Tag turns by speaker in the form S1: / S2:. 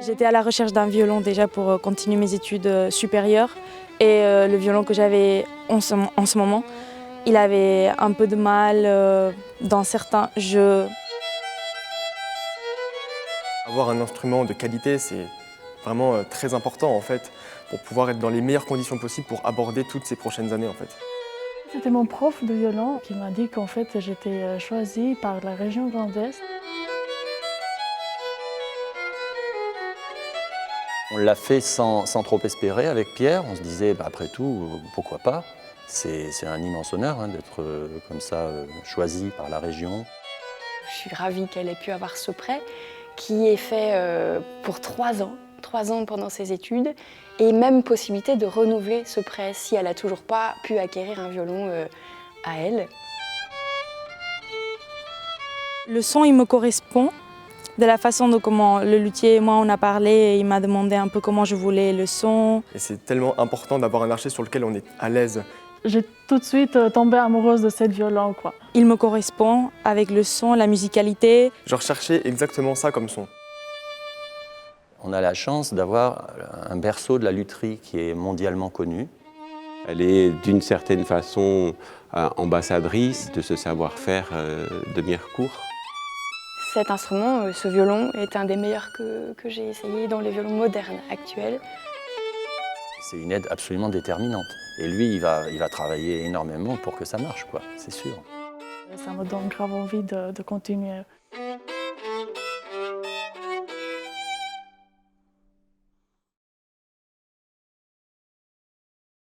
S1: J'étais à la recherche d'un violon déjà pour continuer mes études supérieures et le violon que j'avais en ce moment, il avait un peu de mal dans certains jeux.
S2: Avoir un instrument de qualité, c'est vraiment très important en fait, pour pouvoir être dans les meilleures conditions possibles pour aborder toutes ces prochaines années en fait.
S3: C'était mon prof de violon qui m'a dit qu'en fait j'étais choisie par la région Grand Est.
S4: On l'a fait sans trop espérer avec Pierre. On se disait, après tout, pourquoi pas? C'est un immense honneur d'être comme ça choisi par la région.
S5: Je suis ravie qu'elle ait pu avoir ce prêt qui est fait pour 3 ans pendant ses études, et même possibilité de renouveler ce prêt si elle n'a toujours pas pu acquérir un violon à elle.
S1: Le son, il me correspond. De la façon dont comment le luthier et moi on a parlé, et il m'a demandé un peu comment je voulais le son.
S2: Et c'est tellement important d'avoir un archer sur lequel on est à l'aise.
S3: J'ai tout de suite tombé amoureuse de cette violon, quoi.
S1: Il me correspond avec le son, la musicalité.
S2: Je recherchais exactement ça comme son.
S4: On a la chance d'avoir un berceau de la lutherie qui est mondialement connu.
S6: Elle est d'une certaine façon ambassadrice de ce savoir-faire de Mirecourt.
S5: Cet instrument, ce violon, est un des meilleurs que j'ai essayé dans les violons modernes actuels.
S4: C'est une aide absolument déterminante. Et lui, il va travailler énormément pour que ça marche, quoi, c'est sûr.
S3: Ça me donne grave envie de continuer.